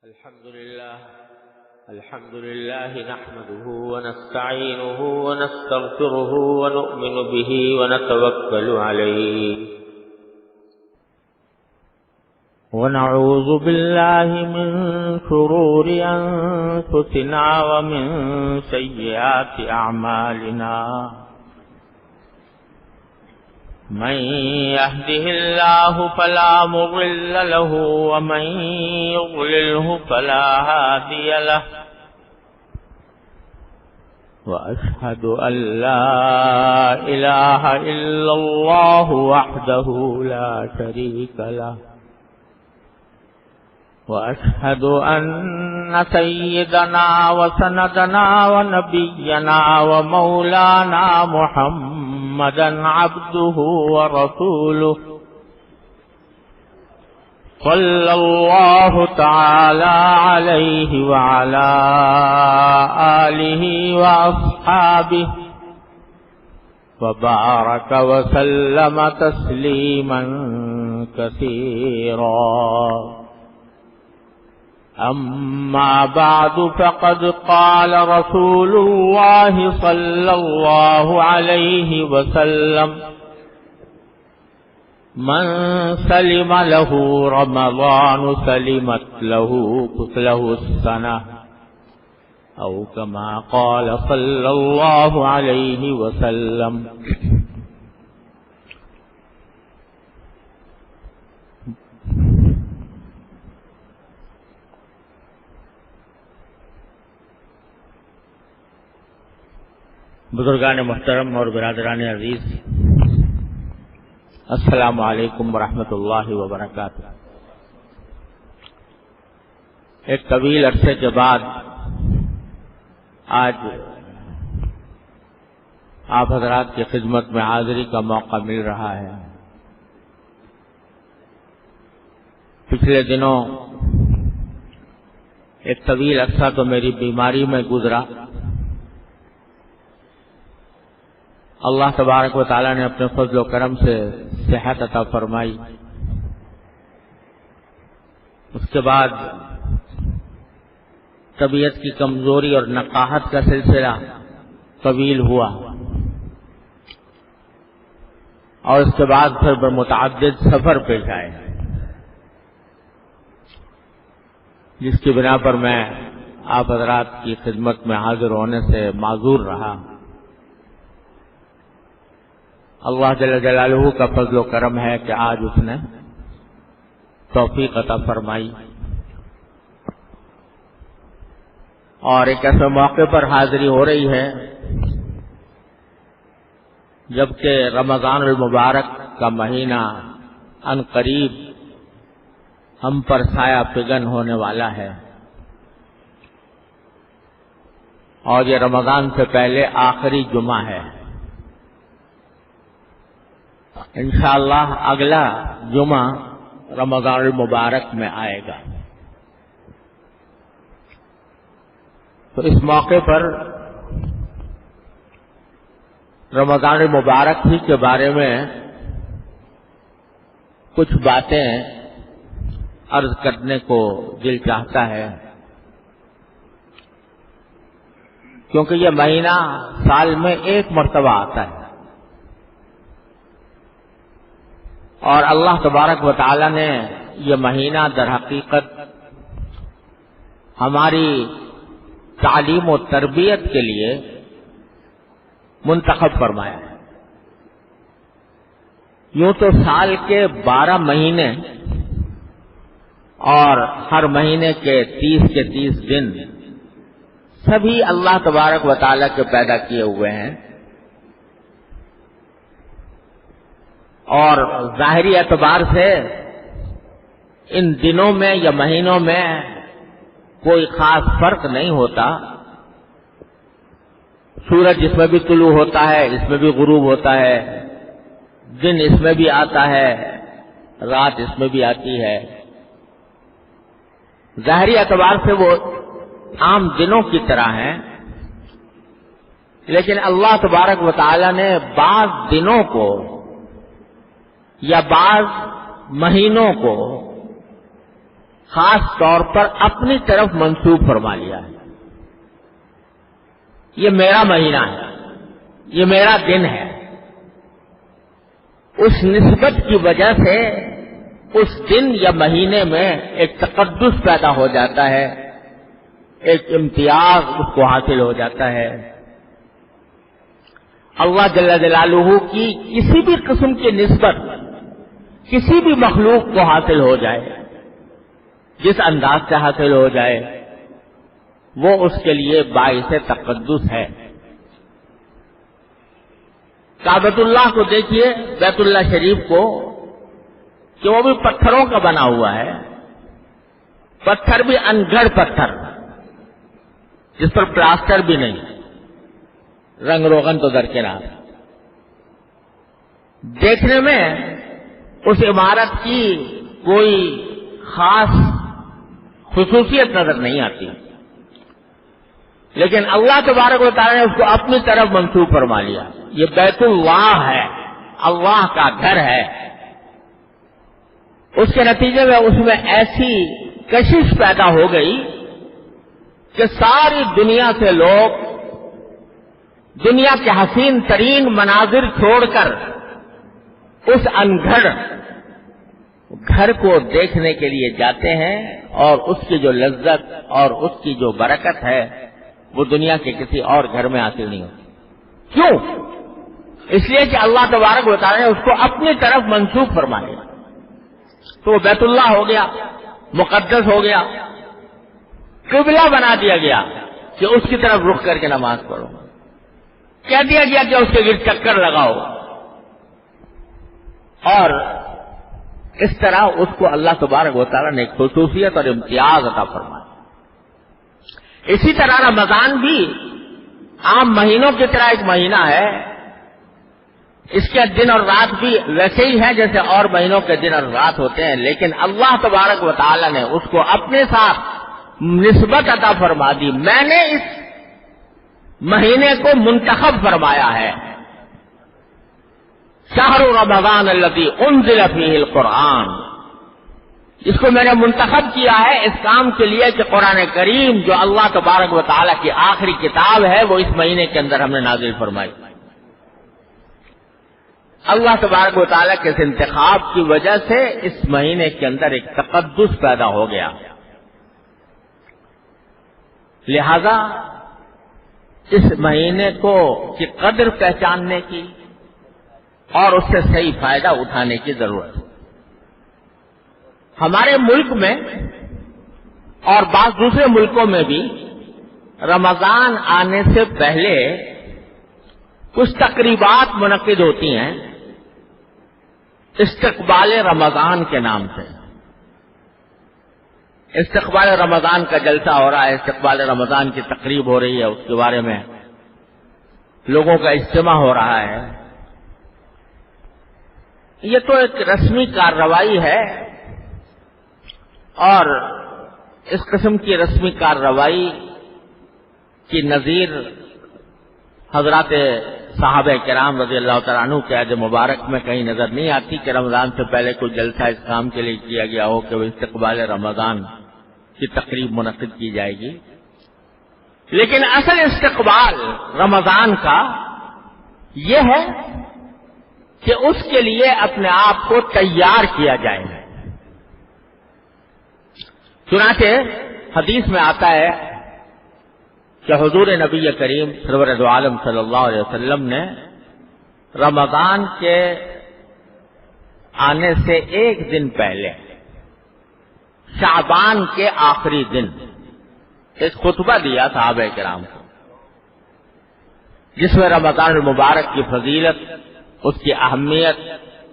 الحمد لله نحمده ونستعينه ونستغفره ونؤمن به ونتوكل عليه ونعوذ بالله من شرور أنفسنا ومن سيئات أعمالنا من يهده الله فلا مضل له ومن يضلله فلا هادي له وأشهد أن لا إله إلا الله وحده لا شريك له وأشهد أن سيدنا وسندنا ونبينا ومولانا محمدا عبده ورسوله صلى الله تعالى عليه وعلى آله وأصحابه وبارك وسلم تسليما كثيرا. أما بعد فقد قال رسول الله صلى الله عليه وسلم من سلم له رمضان سلمت له السنة أو كما قال صلى الله عليه وسلم. بزرگان محترم اور برادران عزیز، السلام علیکم ورحمۃ اللہ وبرکاتہ. ایک طویل عرصے کے بعد آج آپ حضرات کی خدمت میں حاضری کا موقع مل رہا ہے. پچھلے دنوں ایک طویل عرصہ تو میری بیماری میں گزرا. اللہ تبارک و تعالیٰ نے اپنے فضل و کرم سے صحت عطا فرمائی. اس کے بعد طبیعت کی کمزوری اور نقاہت کا سلسلہ طویل ہوا اور اس کے بعد پھر متعدد سفر پیش آئے، جس کی بنا پر میں آپ حضرات کی خدمت میں حاضر ہونے سے معذور رہا. اللہ جل جلالہ کا فضل و کرم ہے کہ آج اس نے توفیق عطا فرمائی اور ایک ایسے موقع پر حاضری ہو رہی ہے جبکہ رمضان المبارک کا مہینہ ان قریب ہم پر سایہ فگن ہونے والا ہے اور یہ رمضان سے پہلے آخری جمعہ ہے. انشاءاللہ اگلا جمعہ رمضان المبارک میں آئے گا. تو اس موقع پر رمضان المبارک ہی کے بارے میں کچھ باتیں عرض کرنے کو دل چاہتا ہے، کیونکہ یہ مہینہ سال میں ایک مرتبہ آتا ہے اور اللہ تبارک و تعالی نے یہ مہینہ در حقیقت ہماری تعلیم و تربیت کے لیے منتخب فرمایا ہے. یوں تو سال کے 12 مہینے اور ہر مہینے کے 30 دن سبھی اللہ تبارک و تعالی کے پیدا کیے ہوئے ہیں اور ظاہری اعتبار سے ان دنوں میں یا مہینوں میں کوئی خاص فرق نہیں ہوتا. سورج اس میں بھی طلوع ہوتا ہے، اس میں بھی غروب ہوتا ہے، دن اس میں بھی آتا ہے، رات اس میں بھی آتی ہے. ظاہری اعتبار سے وہ عام دنوں کی طرح ہیں، لیکن اللہ تبارک و تعالی نے بعض دنوں کو یا بعض مہینوں کو خاص طور پر اپنی طرف منسوب فرما لیا ہے. یہ میرا مہینہ ہے، یہ میرا دن ہے. اس نسبت کی وجہ سے اس دن یا مہینے میں ایک تقدس پیدا ہو جاتا ہے، ایک امتیاز اس کو حاصل ہو جاتا ہے. اللہ جل جلالہ کی کسی بھی قسم کی نسبت کسی بھی مخلوق کو حاصل ہو جائے، جس انداز سے حاصل ہو جائے، وہ اس کے لیے باعث تقدس ہے. کعبۃ اللہ کو دیکھیے، بیت اللہ شریف کو، کہ وہ بھی پتھروں کا بنا ہوا ہے. پتھر بھی انگھڑ پتھر، جس پر پلاسٹر بھی نہیں، رنگ روغن تو درکنار. دیکھنے میں اس عمارت کی کوئی خاص خصوصیت نظر نہیں آتی، لیکن اللہ تبارک و تعالی نے اس کو اپنی طرف منسوب فرما لیا. یہ بیت اللہ ہے، اللہ کا گھر ہے. اس کے نتیجے میں اس میں ایسی کشش پیدا ہو گئی کہ ساری دنیا سے لوگ دنیا کے حسین ترین مناظر چھوڑ کر اس انگھڑ گھر کو دیکھنے کے لیے جاتے ہیں، اور اس کی جو لذت اور اس کی جو برکت ہے وہ دنیا کے کسی اور گھر میں حاصل نہیں ہوتی. کیوں؟ اس لیے کہ اللہ تبارک و تعالی نے اس کو اپنی طرف منسوب فرمایا. تو وہ بیت اللہ ہو گیا، مقدس ہو گیا، قبلہ بنا دیا گیا کہ اس کی طرف رخ کر کے نماز پڑھو. کہہ دیا گیا کہ اس کے گرد چکر لگاؤ، اور اس طرح اس کو اللہ تبارک و تعالیٰ نے ایک خصوصیت اور امتیاز عطا فرمایا. اسی طرح رمضان بھی عام مہینوں کی طرح ایک مہینہ ہے. اس کے دن اور رات بھی ویسے ہی ہیں جیسے اور مہینوں کے دن اور رات ہوتے ہیں، لیکن اللہ تبارک و تعالیٰ نے اس کو اپنے ساتھ نسبت عطا فرما دی. میں نے اس مہینے کو منتخب فرمایا ہے. شہر رمضان الذی انزل فیہ القرآن، اس کو میں نے منتخب کیا ہے اس کام کے لیے کہ قرآن کریم جو اللہ تبارک و تعالیٰ کی آخری کتاب ہے وہ اس مہینے کے اندر ہم نے نازل فرمائی. اللہ تبارک و تعالیٰ کے اس انتخاب کی وجہ سے اس مہینے کے اندر ایک تقدس پیدا ہو گیا. لہذا اس مہینے کو کی قدر پہچاننے کی اور اس سے صحیح فائدہ اٹھانے کی ضرورت ہے. ہمارے ملک میں اور بعض دوسرے ملکوں میں بھی رمضان آنے سے پہلے کچھ تقریبات منعقد ہوتی ہیں استقبال رمضان کے نام سے. استقبال رمضان کا جلسہ ہو رہا ہے، استقبال رمضان کی تقریب ہو رہی ہے، اس کے بارے میں لوگوں کا اجتماع ہو رہا ہے. یہ تو ایک رسمی کارروائی ہے، اور اس قسم کی رسمی کارروائی کی نظیر حضرات صحابہ کرام رضی اللہ تعالیٰ عنہ کے عہد مبارک میں کہیں نظر نہیں آتی کہ رمضان سے پہلے کوئی جلسہ اس کام کے لیے کیا گیا ہو کہ وہ استقبال رمضان کی تقریب منعقد کی جائے گی. لیکن اصل استقبال رمضان کا یہ ہے کہ اس کے لیے اپنے آپ کو تیار کیا جائے. چنانچہ حدیث میں آتا ہے کہ حضور نبی کریم سرور دو عالم صلی اللہ علیہ وسلم نے رمضان کے آنے سے ایک دن پہلے شعبان کے آخری دن ایک خطبہ دیا صحابہ کرام کو، جس میں رمضان المبارک کی فضیلت، اس کی اہمیت،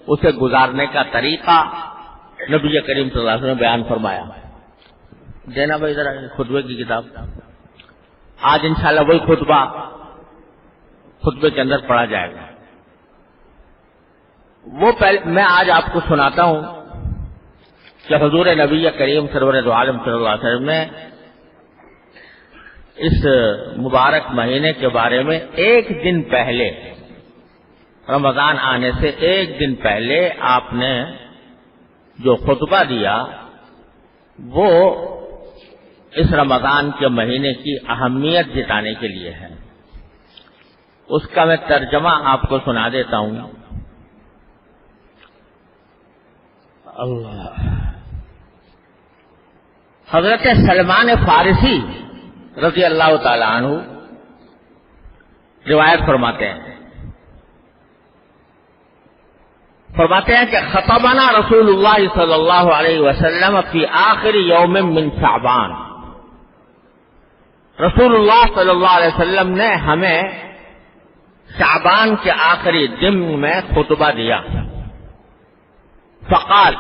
اسے گزارنے کا طریقہ نبی کریم صلی اللہ علیہ وسلم نے بیان فرمایا. دینا بھائی ذرا خطبے کی کتاب. آج انشاءاللہ وہی خطبے کے اندر پڑھا جائے گا. وہ میں آج آپ کو سناتا ہوں کہ حضور نبی کریم سرور دو عالم صلی اللہ علیہ وسلم نے اس مبارک مہینے کے بارے میں ایک دن پہلے، رمضان آنے سے ایک دن پہلے آپ نے جو خطبہ دیا وہ اس رمضان کے مہینے کی اہمیت جتانے کے لیے ہے. اس کا میں ترجمہ آپ کو سنا دیتا ہوں. اللہ. حضرت سلمان فارسی رضی اللہ تعالی عنہ روایت فرماتے ہیں کہ خطبنا رسول اللہ صلی اللہ علیہ وسلم فی آخر یوم من شعبان. رسول اللہ صلی اللہ علیہ وسلم نے ہمیں شعبان کے آخری دن میں خطبہ دیا. فقال،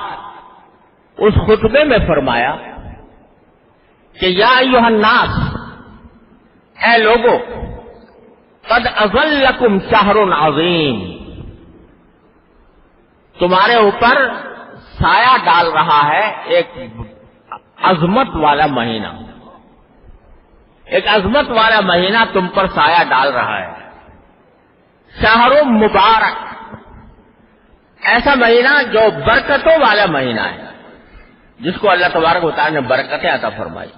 اس خطبے میں فرمایا کہ یا ایھا الناس، اے لوگو، قد اظلکم شہر عظیم، تمہارے اوپر سایہ ڈال رہا ہے ایک عظمت والا مہینہ. ایک عظمت والا مہینہ تم پر سایہ ڈال رہا ہے. شہر مبارک، ایسا مہینہ جو برکتوں والا مہینہ ہے، جس کو اللہ تبارک و تعالی نے برکتیں عطا فرمائی.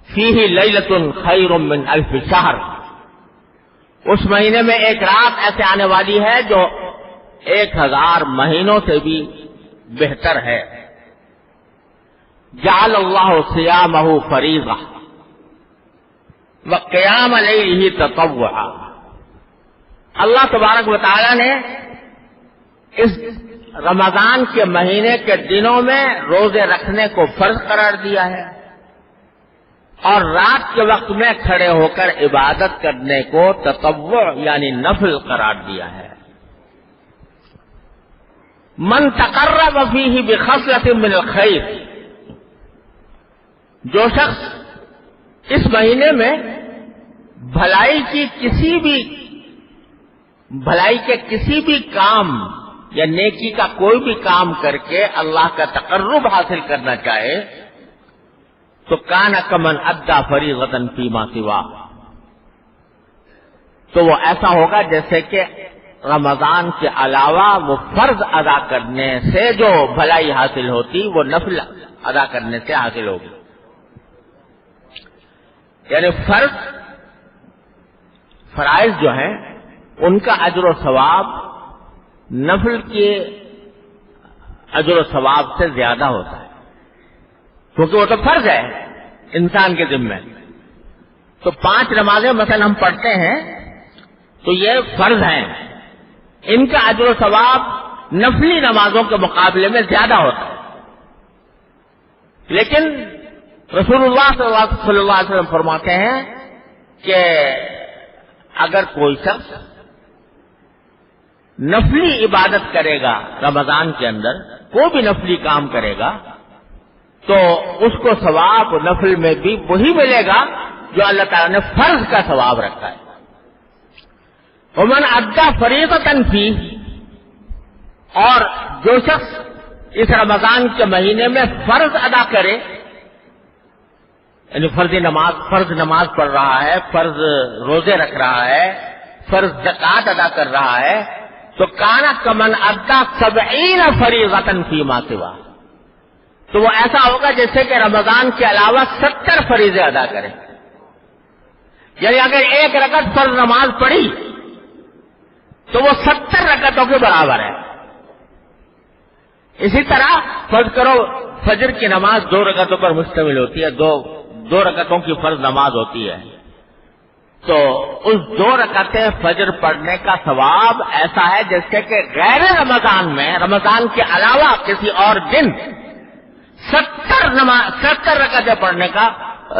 فیہ لیلۃ خیر من الف شہر، اس مہینے میں ایک رات ایسے آنے والی ہے جو 1000 مہینوں سے بھی بہتر ہے. جعل اللہ صیامہ فریضہ وقیام لیلہ تطوعا، اللہ تبارک و تعالی نے اس رمضان کے مہینے کے دنوں میں روزے رکھنے کو فرض قرار دیا ہے، اور رات کے وقت میں کھڑے ہو کر عبادت کرنے کو تطوع یعنی نفل قرار دیا ہے. من تقرب فیہ بخصلۃ من الخیر، جو شخص اس مہینے میں بھلائی کے کسی بھی کام یا نیکی کا کوئی بھی کام کر کے اللہ کا تقرب حاصل کرنا چاہے تو کان کمن ادا فریضۃ فیما سوا، تو وہ ایسا ہوگا جیسے کہ رمضان کے علاوہ وہ فرض ادا کرنے سے جو بھلائی حاصل ہوتی وہ نفل ادا کرنے سے حاصل ہوگی. یعنی فرائض جو ہیں ان کا اجر و ثواب نفل کے اجر و ثواب سے زیادہ ہوتا ہے، کیونکہ وہ تو فرض ہے انسان کے ذمہ. تو 5 نمازیں مثلا ہم پڑھتے ہیں تو یہ فرض ہیں، ان کا اجر و ثواب نفلی نمازوں کے مقابلے میں زیادہ ہوتا ہے. لیکن رسول اللہ صلی اللہ علیہ وسلم فرماتے ہیں کہ اگر کوئی شخص نفلی عبادت کرے گا رمضان کے اندر، کوئی بھی نفلی کام کرے گا، تو اس کو ثواب نفل میں بھی وہی ملے گا جو اللہ تعالیٰ نے فرض کا ثواب رکھا ہے. ومن ادى فریضۃ فیہ، اور جو شخص اس رمضان کے مہینے میں فرض ادا کرے، یعنی فرض نماز پڑھ رہا ہے، فرض روزے رکھ رہا ہے، فرض زکوٰۃ ادا کر رہا ہے، تو کانا کمن ادا 70 فریضۃ فیما سوا، تو وہ ایسا ہوگا جیسے کہ رمضان کے علاوہ 70 فریضے ادا کرے. یعنی اگر 1 رکعت فرض نماز پڑھی تو وہ 70 رکعتوں کے برابر ہے. اسی طرح فرض کرو فجر کی نماز 2 رکعتوں پر مشتمل ہوتی ہے، دو رکعتوں کی فرض نماز ہوتی ہے، تو اس 2 رکعتیں فجر پڑھنے کا ثواب ایسا ہے جیسے کہ غیر رمضان میں، رمضان کے علاوہ کسی اور دن 70 رکعتیں پڑھنے کا،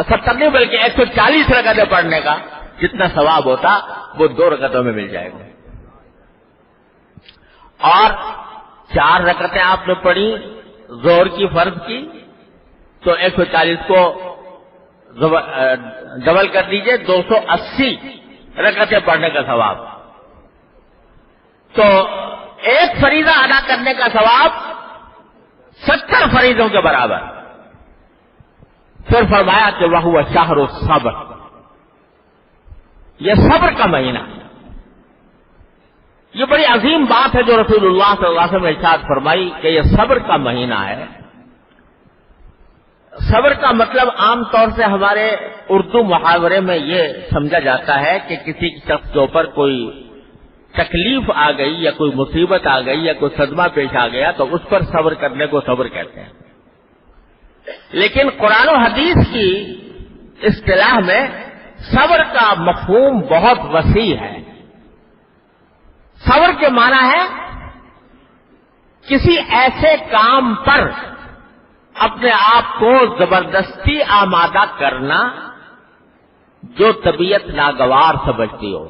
70 نہیں بلکہ 140 رکعتیں پڑھنے کا جتنا ثواب ہوتا وہ 2 رکعتوں میں مل جائے گا. اور 4 رکعتیں آپ نے پڑھی ظہر کی فرض کی تو 140 کو ڈبل کر دیجئے، 280 رکعتیں پڑھنے کا ثواب. تو ایک فریضہ ادا کرنے کا ثواب 70 فریضوں کے برابر. پھر فرمایا کہ وہ شہر الصبر، یہ صبر کا مہینہ. یہ بڑی عظیم بات ہے جو رسول اللہ صلی اللہ علیہ وسلم نے ارشاد فرمائی کہ یہ صبر کا مہینہ ہے. صبر کا مطلب عام طور سے ہمارے اردو محاورے میں یہ سمجھا جاتا ہے کہ کسی شخص کے اوپر کوئی تکلیف آ گئی یا کوئی مصیبت آ گئی یا کوئی صدمہ پیش آ گیا تو اس پر صبر کرنے کو صبر کہتے ہیں. لیکن قرآن و حدیث کی اصطلاح میں صبر کا مفہوم بہت وسیع ہے. صبر کے معنی ہے کسی ایسے کام پر اپنے آپ کو زبردستی آمادہ کرنا جو طبیعت ناگوار سمجھتی ہو.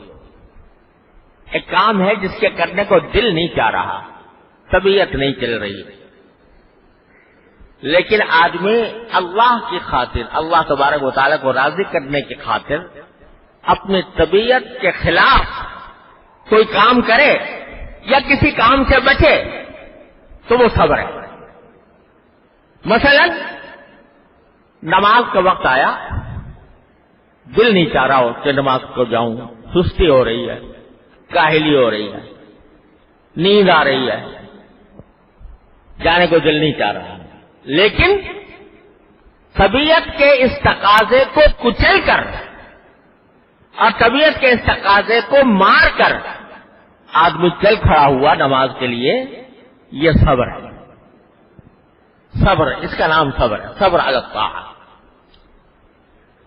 ایک کام ہے جس کے کرنے کو دل نہیں چاہ رہا، طبیعت نہیں چل رہی، لیکن آدمی اللہ کی خاطر، اللہ تبارک و تعالیٰ کو راضی کرنے کی خاطر اپنی طبیعت کے خلاف کوئی کام کرے یا کسی کام سے بچے تو وہ صبر ہے. مثلا نماز کا وقت آیا، دل نہیں چاہ رہا ہو کہ نماز کو جاؤں، سستی ہو رہی ہے، کاہلی ہو رہی ہے، نیند آ رہی ہے، جانے کو دل نہیں چاہ رہا، لیکن طبیعت کے اس تقاضے کو کچل کر اور طبیعت کے اس تقاضے کو مار کر آدمی چل کھڑا ہوا نماز کے لیے، یہ صبر ہے. صبر، اس کا نام صبر ہے، صبر علی الطاعہ.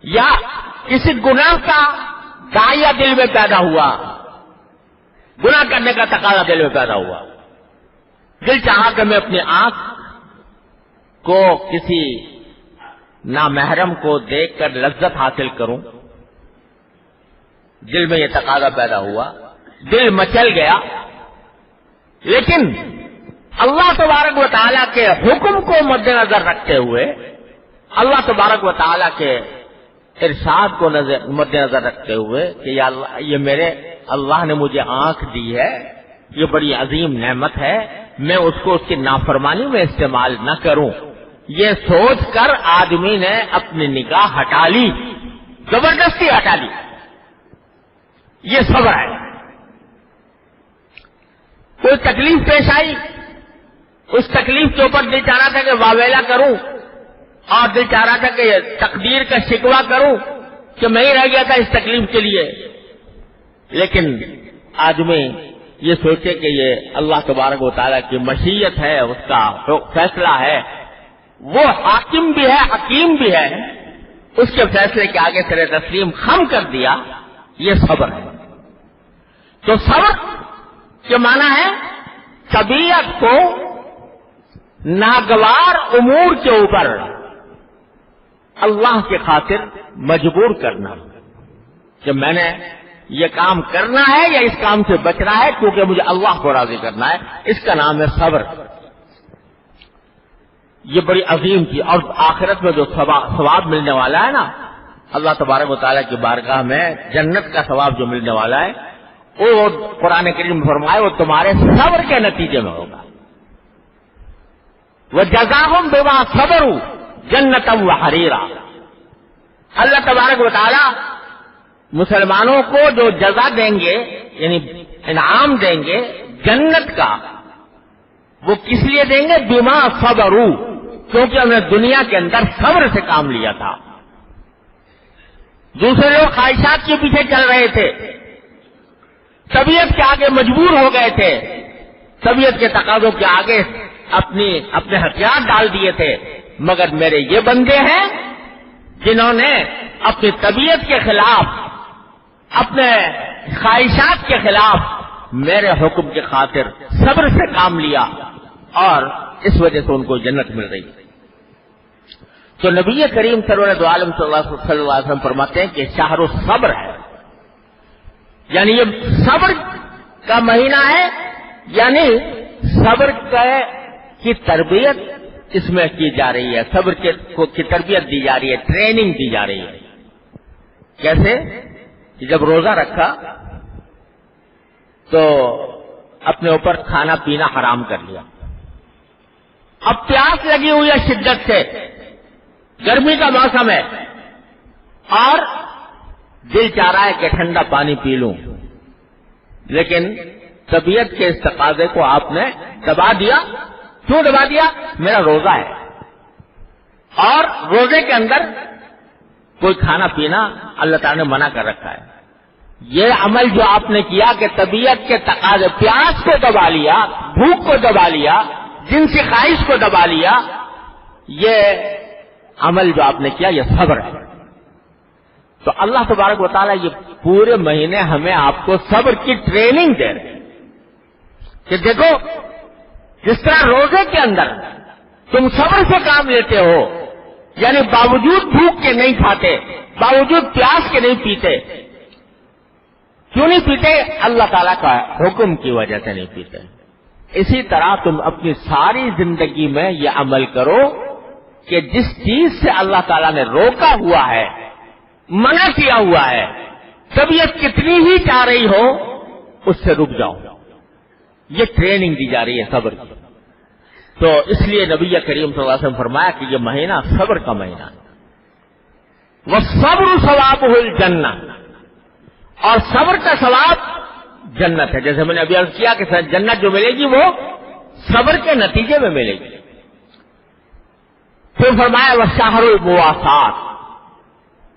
یا کسی گناہ کا داعیہ دل میں پیدا ہوا، گناہ کرنے کا تقاضا دل میں پیدا ہوا، دل چاہا کہ میں اپنی آنکھ کو کسی نامحرم کو دیکھ کر لذت حاصل کروں، دل میں یہ تقاضا پیدا ہوا، دل مچل گیا، لیکن اللہ تبارک و تعالیٰ کے حکم کو مد نظر رکھتے ہوئے، اللہ تبارک و تعالیٰ کے ارشاد کو مد نظر رکھتے ہوئے کہ یا اللہ، یہ میرے اللہ نے مجھے آنکھ دی ہے، یہ بڑی عظیم نعمت ہے، میں اس کو اس کی نافرمانی میں استعمال نہ کروں، یہ سوچ کر آدمی نے اپنی نگاہ ہٹا لی، زبردستی ہٹا لی. یہ صبر ہے. کوئی تکلیف پیش آئی، اس تکلیف کے اوپر دل چاہ رہا تھا کہ واویلا کروں اور دل چاہ رہا تھا کہ تقدیر کا شکوہ کروں کہ میں ہی رہ گیا تھا اس تکلیف کے لیے، لیکن آدمی یہ سوچے کہ یہ اللہ تبارک و تعالیٰ کی مشیت ہے، اس کا فیصلہ ہے، وہ حاکم بھی ہے، حکیم بھی ہے، اس کے فیصلے کے آگے سر تسلیم خم کر دیا، یہ صبر ہے. تو صبر کے معنی ہے طبیعت کو ناگوار امور کے اوپر اللہ کی خاطر مجبور کرنا کہ میں نے یہ کام کرنا ہے یا اس کام سے بچنا ہے کیونکہ مجھے اللہ کو راضی کرنا ہے. اس کا نام ہے صبر. یہ بڑی عظیم چیز، اور آخرت میں جو ثواب ملنے والا ہے نا، اللہ تبارک و تعالیٰ کی بارگاہ میں جنت کا ثواب جو ملنے والا ہے، وہ قرآن کریم میں فرمائے وہ تمہارے صبر کے نتیجے میں ہوگا. وَجَزَاهُمْ بِمَا صَبَرُوا جَنَّةً وَحَرِيرًا. اللہ تبارک و تعالیٰ مسلمانوں کو جو جزا دیں گے، یعنی انعام دیں گے جنت کا، وہ کس لیے دیں گے؟ بِمَا صَبَرُوا، کیونکہ ہم نے دنیا کے اندر صبر سے کام لیا تھا. دوسرے لوگ خواہشات کے پیچھے چل رہے تھے، طبیعت کے آگے مجبور ہو گئے تھے، طبیعت کے تقاضوں کے آگے اپنے ہتھیار ڈال دیے تھے، مگر میرے یہ بندے ہیں جنہوں نے اپنی طبیعت کے خلاف، اپنے خواہشات کے خلاف میرے حکم کی خاطر صبر سے کام لیا، اور اس وجہ سے ان کو جنت مل رہی. تو نبی کریم سرور عالم صلی اللہ علیہ وسلم فرماتے ہیں کہ شہر الصبر ہے، یعنی یہ صبر کا مہینہ ہے، یعنی صبر کی تربیت اس میں کی جا رہی ہے، صبر کی تربیت دی جا رہی ہے، ٹریننگ دی جا رہی ہے. کیسے؟ جب روزہ رکھا تو اپنے اوپر کھانا پینا حرام کر لیا، اب پیاس لگی ہوئی ہے شدت سے، گرمی کا موسم ہے، اور دل چاہ رہا ہے کہ ٹھنڈا پانی پی لوں، لیکن طبیعت کے اس تقاضے کو آپ نے دبا دیا. کیوں دبا دیا؟ میرا روزہ ہے. اور روزے کے اندر کوئی کھانا پینا اللہ تعالیٰ نے منع کر رکھا ہے. یہ عمل جو آپ نے کیا کہ طبیعت کے تقاضے، پیاس کو دبا لیا، بھوک کو دبا لیا، جنسی خواہش کو دبا لیا، یہ عمل جو آپ نے کیا یہ صبر ہے. تو اللہ تبارک و تعالیٰ یہ پورے مہینے ہمیں آپ کو صبر کی ٹریننگ دے رہے ہیں کہ دیکھو جس طرح روزے کے اندر تم صبر سے کام لیتے ہو، یعنی باوجود بھوک کے نہیں کھاتے، باوجود پیاس کے نہیں پیتے. کیوں نہیں پیتے؟ اللہ تعالیٰ کا حکم کی وجہ سے نہیں پیتے. اسی طرح تم اپنی ساری زندگی میں یہ عمل کرو کہ جس چیز سے اللہ تعالیٰ نے روکا ہوا ہے، منع کیا ہوا ہے، طبیعت کتنی ہی چاہ رہی ہو اس سے رک جاؤ. یہ ٹریننگ دی جا رہی ہے صبر کی. تو اس لیے نبی کریم صلی اللہ علیہ وسلم فرمایا کہ یہ مہینہ صبر کا مہینہ ہے. وَالصَّبْرُ ثَوَابُهُ الْجَنَّةُ، اور صبر کا ثواب جنت ہے. جیسے میں نے ابھی عرض کیا کہ جنت جو ملے گی وہ صبر کے نتیجے میں ملے گی. پھر فرمایا وَالشَّهْرُ الْمُوَاسَاةِ،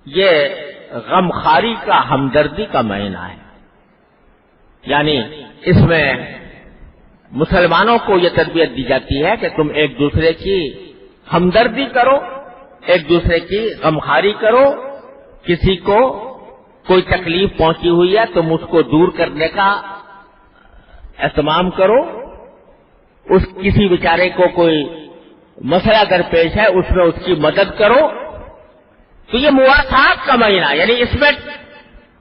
یہ غمخواری کا، ہمدردی کا مہینہ ہے. یعنی اس میں مسلمانوں کو یہ تربیت دی جاتی ہے کہ تم ایک دوسرے کی ہمدردی کرو، ایک دوسرے کی غمخواری کرو. کسی کو کوئی تکلیف پہنچی ہوئی ہے تم اس کو دور کرنے کا اہتمام کرو. اس کسی بیچارے کو کوئی مسئلہ درپیش ہے اس میں اس کی مدد کرو. تو یہ مواسات کا مہینہ، یعنی اس میں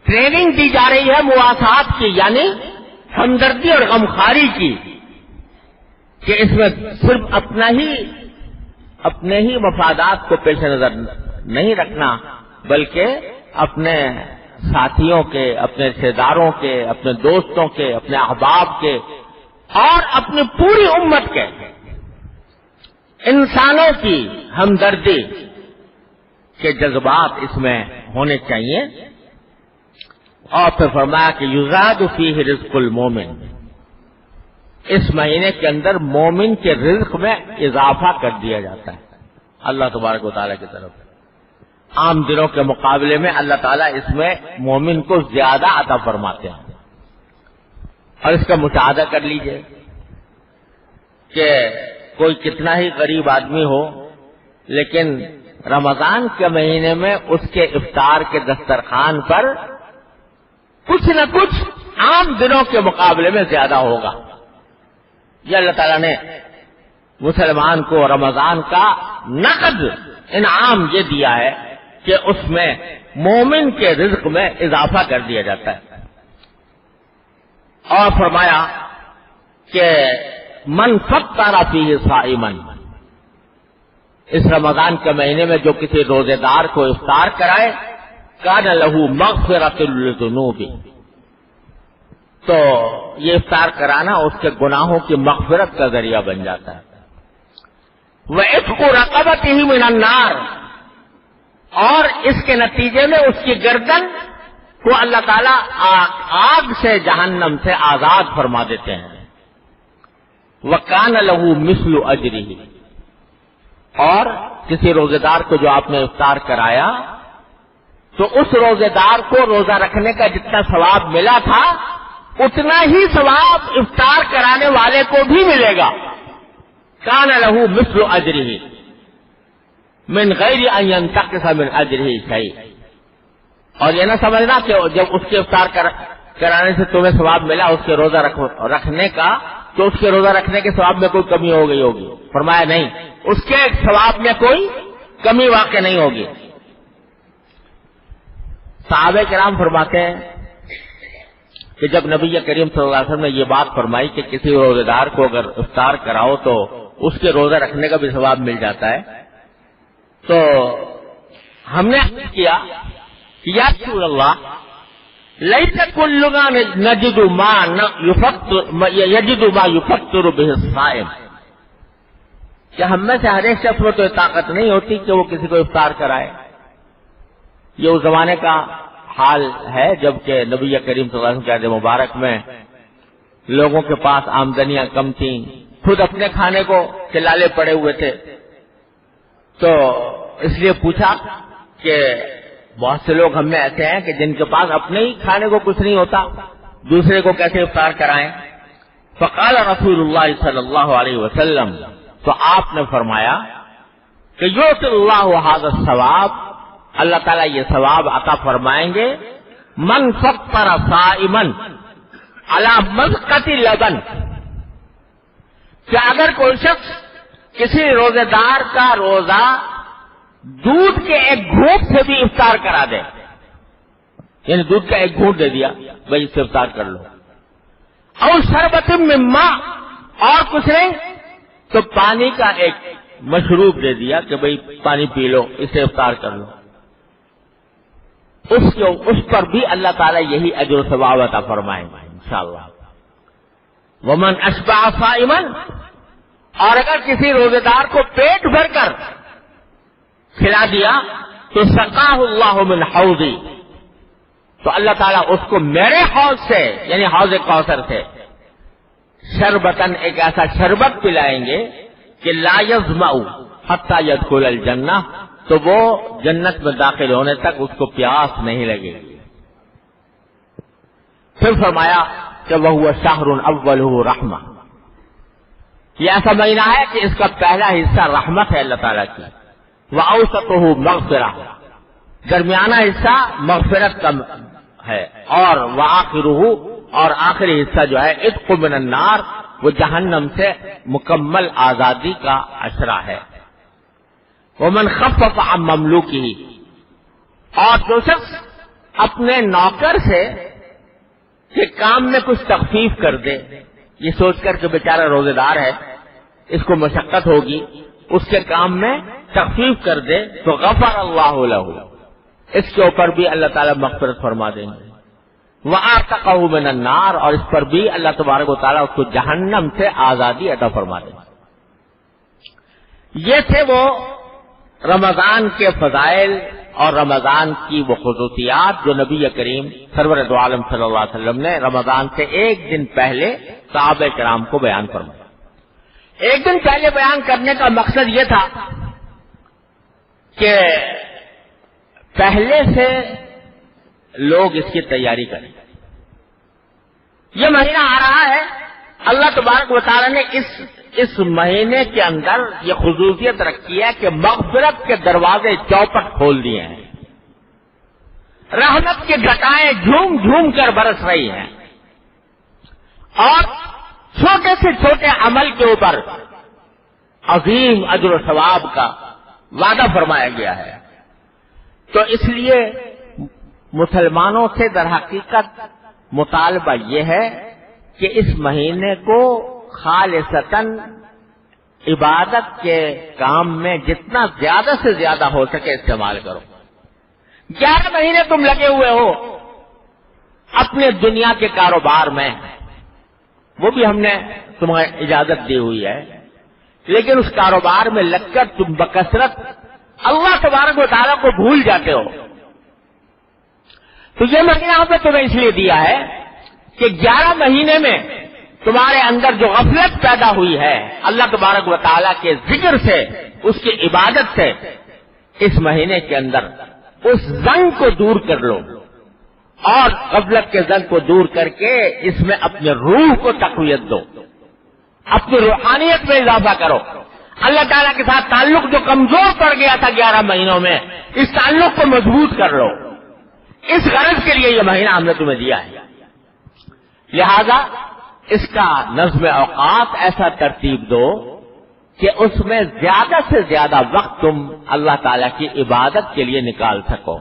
ٹریننگ دی جا رہی ہے مواسات کی، یعنی ہمدردی اور غمخواری کی، کہ اس میں صرف اپنے ہی مفادات کو پیش نظر نہیں رکھنا، بلکہ اپنے ساتھیوں کے، اپنے رشتہ داروں کے، اپنے دوستوں کے، اپنے احباب کے اور اپنی پوری امت کے انسانوں کی ہمدردی کے جذبات اس میں ہونے چاہیے. اور پھر فرمایا کہ یزاد فیہ رزق المومن، اس مہینے کے اندر مومن کے رزق میں اضافہ کر دیا جاتا ہے اللہ تبارک و تعالیٰ کی طرف. عام دنوں کے مقابلے میں اللہ تعالیٰ اس میں مومن کو زیادہ عطا فرماتے ہیں. اور اس کا مشاہدہ کر لیجئے کہ کوئی کتنا ہی غریب آدمی ہو، لیکن رمضان کے مہینے میں اس کے افطار کے دسترخوان پر کچھ نہ کچھ عام دنوں کے مقابلے میں زیادہ ہوگا. یہ اللہ تعالیٰ نے مسلمان کو رمضان کا نقد انعام یہ دیا ہے کہ اس میں مومن کے رزق میں اضافہ کر دیا جاتا ہے. اور فرمایا کہ من فطر فیہ صائما، اس رمضان کے مہینے میں جو کسی روزے دار کو افطار کرائے، کان لہ مغفرۃ للذنوب، تو یہ افطار کرانا اس کے گناہوں کی مغفرت کا ذریعہ بن جاتا ہے. وعتق رقبتہ من النار، اور اس کے نتیجے میں اس کی گردن کو اللہ تعالیٰ آگ سے، جہنم سے آزاد فرما دیتے ہیں. وَكَانَ لَهُ مِثْلُ أَجْرِهِ، اور کسی روزے دار کو جو آپ نے افطار کرایا تو اس روزے دار کو روزہ رکھنے کا جتنا ثواب ملا تھا اتنا ہی ثواب افطار کرانے والے کو بھی ملے گا. كَانَ لَهُ مِثْلُ أَجْرِهِ مِنْ غَيْرِ أَنْ يَنْتَقِصَ مِنْ أَجْرِهِ شَيْءٍ. اور یہ نہ سمجھنا کہ جب اس کے افطار کرانے سے تمہیں ثواب ملا اس کے روزہ رکھنے کا، تو اس کے روزہ رکھنے کے ثواب میں کوئی کمی ہو گئی ہوگی. فرمایا نہیں، اس کے ثواب میں کوئی کمی واقع نہیں ہوگی. صحابہ کرام فرماتے ہیں کہ جب نبی کریم صلی اللہ علیہ وسلم نے یہ بات فرمائی کہ کسی روزے دار کو اگر افطار کراؤ تو اس کے روزہ رکھنے کا بھی ثواب مل جاتا ہے، تو ہم نے کیا یا رسول اللہ لیس کلنا نجد ما یجد ما یفطر به الصائم، کہ ہم میں سے ہر ایک شخص میں تو طاقت نہیں ہوتی کہ وہ کسی کو افطار کرائے. یہ اس زمانے کا حال ہے جبکہ نبی کریم صلی اللہ علیہ وسلم کے عہد مبارک میں لوگوں کے پاس آمدنیاں کم تھیں، خود اپنے کھانے کو چلالے پڑے ہوئے تھے. تو اس لیے پوچھا کہ بہت سے لوگ ہم میں ایسے ہیں کہ جن کے پاس اپنے ہی کھانے کو کچھ نہیں ہوتا، دوسرے کو کیسے افطار کرائیں؟ فقال رسول اللہ صلی اللہ علیہ وسلم، تو آپ نے فرمایا کہ یؤتی اللہ ھذا الثواب، اللہ تعالیٰ یہ ثواب عطا فرمائیں گے، من فطر صائما علی مذقۃ لبن، کہ اگر کوئی شخص کسی روزے دار کا روزہ دودھ کے ایک گھونٹ سے بھی افطار کرا دے، یعنی دودھ کا ایک گھونٹ دے دیا بھائی اس سے افطار کر لو، اور شربت من ماء، اور کچھ نہیں تو پانی کا ایک مشروب دے دیا کہ بھئی پانی پی لو، اسے افطار کر لو، اس پر بھی اللہ تعالیٰ یہی اجر و ثواب عطا فرمائیں گے انشاءاللہ۔ ومن اشبع صائما، اور اگر کسی روزے دار کو پیٹ بھر کر کھلا دیا تو سقاہ اللہ من حوضی، تو اللہ تعالیٰ اس کو میرے حوض سے یعنی حوض کوثر سے شربتن، ایک ایسا شربت پلائیں گے کہ لا یظمأ حتی یدخل الجنہ، تو وہ جنت میں داخل ہونے تک اس کو پیاس نہیں لگے گی۔ پھر فرمایا کہ وہو شہر اولہ رحمہ، یہ ایسا مہینہ ہے کہ اس کا پہلا حصہ رحمت ہے اللہ تعالیٰ کی، وأوسطہ مغفرہ، درمیانہ حصہ مغفرت کا ہے، اور وآخرہ، اور آخری حصہ جو ہے عتق من النار، وہ جہنم سے مکمل آزادی کا عشرہ ہے۔ ومن خفف عن مملوکہ، اور جو شخص اپنے نوکر سے کہ کام میں کچھ تخفیف کر دے، یہ سوچ کر کہ بیچارہ روزے دار ہے، اس کو مشقت ہوگی، اس کے کام میں تخفیف کر دے تو غفر اللہ لہ، اس کے اوپر بھی اللہ تعالیٰ مغفرت فرما دیں گے۔ وَأَعْتَقَهُ مِنَ النَّارِ، اور اس پر بھی اللہ تبارک و تعالیٰ اس کو جہنم سے آزادی عطا فرما دیں گے۔ یہ تھے وہ رمضان کے فضائل اور رمضان کی وہ خصوصیات جو نبی کریم سرور دو عالم صلی اللہ علیہ وسلم نے رمضان سے ایک دن پہلے صحابہ کرام کو بیان فرمایا۔ ایک دن پہلے بیان کرنے کا مقصد یہ تھا کہ پہلے سے لوگ اس کی تیاری کریں۔ یہ مہینہ آ رہا ہے، اللہ تبارک و تعالیٰ نے اس مہینے کے اندر یہ خصوصیت رکھی ہے کہ مغفرت کے دروازے چوپٹ کھول دیے ہیں، رحمت کی گھٹائیں جھوم جھوم کر برس رہی ہیں، اور چھوٹے سے چھوٹے عمل کے اوپر عظیم اجر و ثواب کا وعدہ فرمایا گیا ہے۔ تو اس لیے مسلمانوں سے در حقیقت مطالبہ یہ ہے کہ اس مہینے کو خالصتاً عبادت کے کام میں جتنا زیادہ سے زیادہ ہو سکے استعمال کرو۔ 11 مہینے تم لگے ہوئے ہو اپنے دنیا کے کاروبار میں، وہ بھی ہم نے تمہیں اجازت دی ہوئی ہے، لیکن اس کاروبار میں لگ کر تم بکثرت اللہ تبارک و تعالیٰ کو بھول جاتے ہو۔ تو یہ مہینہ ہم نے تمہیں اس لیے دیا ہے کہ 11 مہینے میں تمہارے اندر جو غفلت پیدا ہوئی ہے اللہ تبارک و تعالیٰ کے ذکر سے، اس کی عبادت سے، اس مہینے کے اندر اس زنگ کو دور کر لو، اور غفلت کے زنگ کو دور کر کے اس میں اپنے روح کو تقویت دو، اپنی روحانیت میں اضافہ کرو، اللہ تعالیٰ کے ساتھ تعلق جو کمزور پڑ گیا تھا 11 مہینوں میں، اس تعلق کو مضبوط کر لو۔ اس غرض کے لیے یہ مہینہ ہم نے تمہیں دیا ہے، لہذا اس کا نظم اوقات ایسا ترتیب دو کہ اس میں زیادہ سے زیادہ وقت تم اللہ تعالیٰ کی عبادت کے لیے نکال سکو،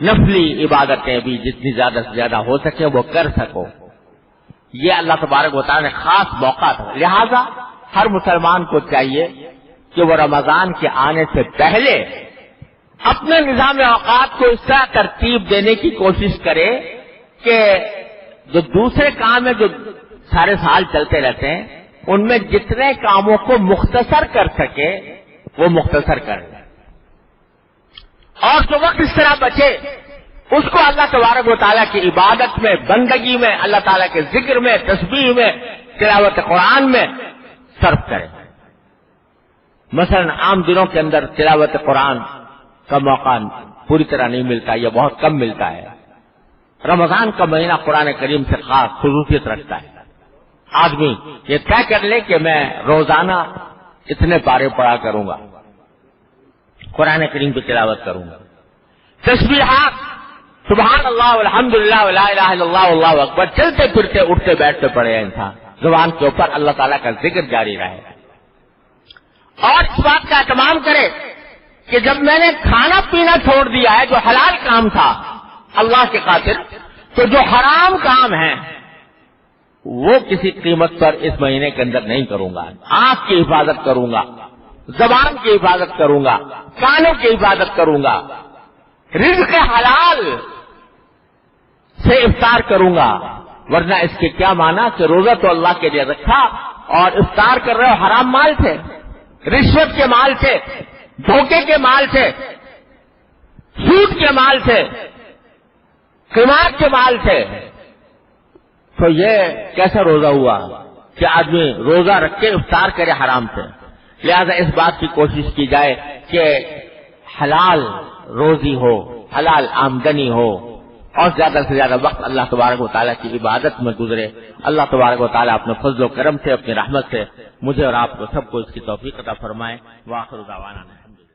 نفلی عبادتیں بھی جتنی زیادہ سے زیادہ ہو سکے وہ کر سکو۔ یہ اللہ تبارک و تعالیٰ نے خاص موقع تھا، لہذا ہر مسلمان کو چاہیے کہ وہ رمضان کے آنے سے پہلے اپنے نظام اوقات کو اس طرح ترتیب دینے کی کوشش کرے کہ جو دوسرے کام ہیں جو سارے سال چلتے رہتے ہیں ان میں جتنے کاموں کو مختصر کر سکے وہ مختصر کرے، اور جو وقت اس طرح بچے اس کو اللہ تبارک و تعالیٰ کی عبادت میں، بندگی میں، اللہ تعالیٰ کے ذکر میں، تسبیح میں، تلاوت قرآن میں صرف کرے۔ مثلا عام دنوں کے اندر تلاوت قرآن کا موقع پوری طرح نہیں ملتا یا بہت کم ملتا ہے. رمضان کا مہینہ قرآن کریم سے خاص خصوصیت رکھتا ہے. آدمی یہ طے کر لے کہ میں روزانہ اتنے پارے پڑھا کروں گا، قرآن کریم کی تلاوت کروں گا. تسبیحات سبحان اللہ والحمدللہ ولا الہ الا اللہ واللہ اکبر چلتے پھرتے اٹھتے بیٹھتے پڑے انسان، زبان کے اوپر اللہ تعالیٰ کا ذکر جاری رہے. اور اس بات کا اہتمام کرے کہ جب میں نے کھانا پینا چھوڑ دیا ہے جو حلال کام تھا اللہ کے خاطر، تو جو حرام کام ہے وہ کسی قیمت پر اس مہینے کے اندر نہیں کروں گا. آنکھ کی حفاظت کروں گا، زبان کی حفاظت کروں گا، کانوں کی حفاظت کروں گا، رزق حلال سے افطار کروں گا. ورنہ اس کے کیا معنی کہ روزہ تو اللہ کے لیے رکھا اور افطار کر رہے ہو حرام مال سے، رشوت کے مال سے، دھوکے کے مال سے، سود کے مال سے، قمار کے مال سے. تو یہ کیسا روزہ ہوا کہ آدمی روزہ رکھ کے افطار کرے حرام سے. لہذا اس بات کی کوشش کی جائے کہ حلال روزی ہو، حلال آمدنی ہو، اور زیادہ سے زیادہ وقت اللہ تبارک و تعالیٰ کی عبادت میں گزرے. اللہ تبارک و تعالیٰ اپنے فضل و کرم سے، اپنی رحمت سے مجھے اور آپ کو سب کو اس کی توفیق عطا فرمائے. وآخر دعوانا